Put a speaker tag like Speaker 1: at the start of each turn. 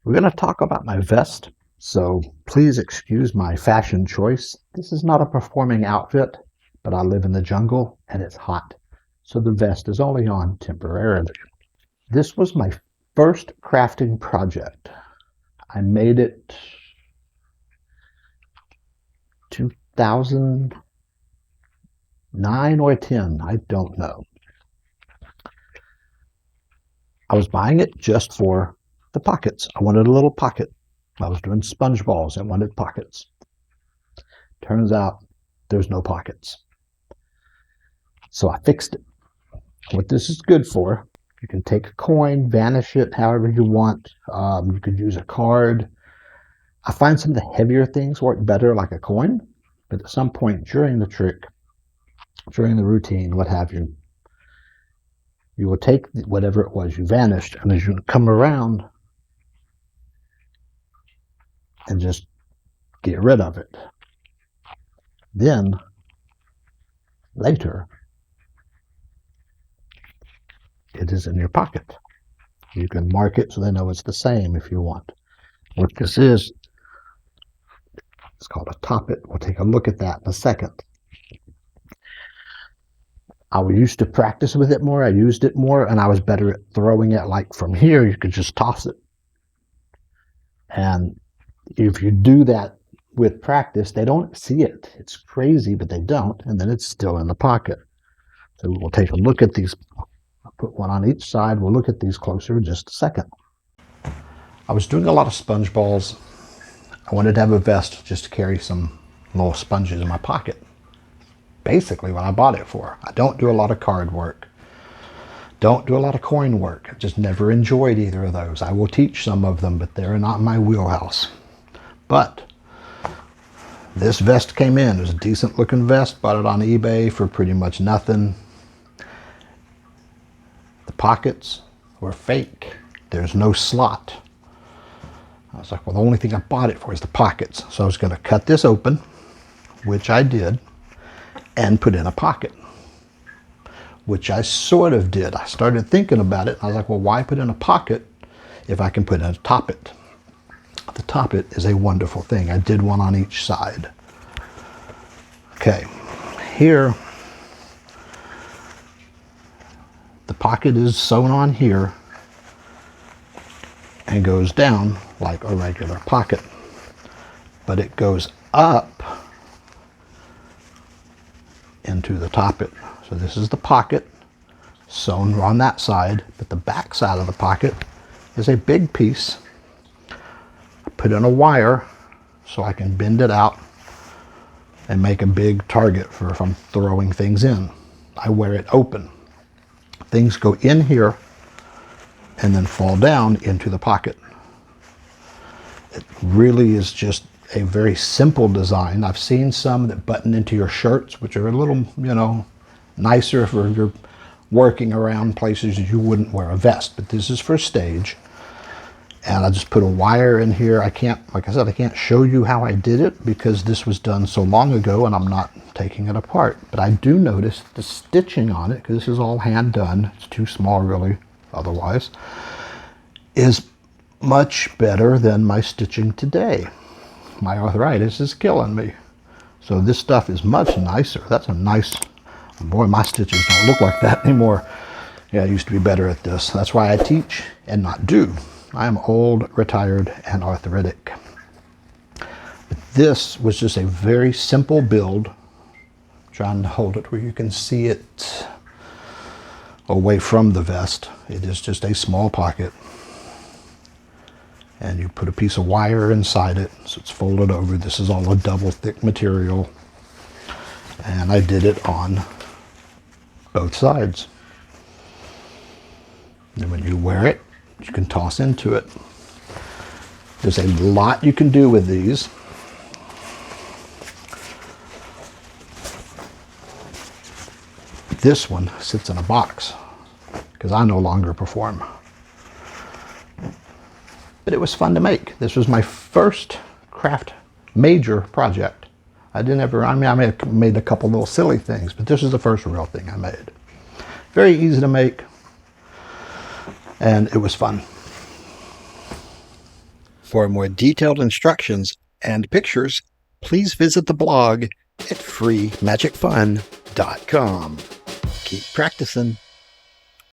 Speaker 1: We're going to talk about my vest, so please excuse my fashion choice. This is not a performing outfit, but I live in the jungle and it's hot, so the vest is only on temporarily. This was my first crafting project. I made it 2009 or 10, I don't know. I was buying it just for the pockets. I wanted a little pocket. I was doing sponge balls. I wanted pockets. Turns out there's no pockets. So I fixed it. What this is good for, you can take a coin, vanish it however you want. You could use a card. I find some of the heavier things work better, like a coin. But at some point during the trick, during the routine, what have you, you will take whatever it was you vanished, and as you come around and just get rid of it. Then, later, it is in your pocket. You can mark it so they know it's the same if you want. What this is, it's called a topit. We'll take a look at that in a second. I used to practice with it more. I used it more, and I was better at throwing it. Like from here, you could just toss it. And if you do that with practice, they don't see it. It's crazy, but they don't, and then it's still in the pocket. So we'll take a look at these. I'll put one on each side. We'll look at these closer in just a second. I was doing a lot of sponge balls. I wanted to have a vest just to carry some little sponges in my pocket. Basically what I bought it for. I don't do a lot of card work. Don't do a lot of coin work. I just never enjoyed either of those. I will teach some of them, but they're not my wheelhouse. But this vest came in. It was a decent looking vest. Bought it on eBay for pretty much nothing. The pockets were fake. There's no slot. I was like, well, the only thing I bought it for is the pockets. So I was going to cut this open, which I did, and put in a pocket, which I sort of did. I started thinking about it. And I was like, well, why put in a pocket if I can put in a topit? The topit is a wonderful thing. I did one on each side. Okay, here, the pocket is sewn on here and goes down like a regular pocket, but it goes up into the topit. So this is the pocket sewn on that side, but the back side of the pocket is a big piece. I put in a wire so I can bend it out and make a big target for if I'm throwing things in. I wear it open. Things go in here and then fall down into the pocket. It really is just a very simple design. I've seen some that button into your shirts, which are a little, nicer for you're working around places you wouldn't wear a vest, but this is for stage. And I just put a wire in here. I can't, like I said, I can't show you how I did it because this was done so long ago and I'm not taking it apart. But I do notice the stitching on it, because this is all hand done. It's too small really, otherwise, is much better than my stitching today. My arthritis is killing me. So this stuff is much nicer. That's a nice, boy, my stitches don't look like that anymore. Yeah, I used to be better at this. That's why I teach and not do. I am old, retired, and arthritic. But this was just a very simple build. I'm trying to hold it where you can see it away from the vest. It is just a small pocket. And you put a piece of wire inside it, so it's folded over. This is all a double thick material. And I did it on both sides. And when you wear it, you can toss into it. There's a lot you can do with these. This one sits in a box because I no longer perform. But it was fun to make. This was my first craft major project. I may have made a couple little silly things, but this is the first real thing I made. Very easy to make, and it was fun. For more detailed instructions and pictures, please visit the blog at FreeMagicFun.com. Keep practicing.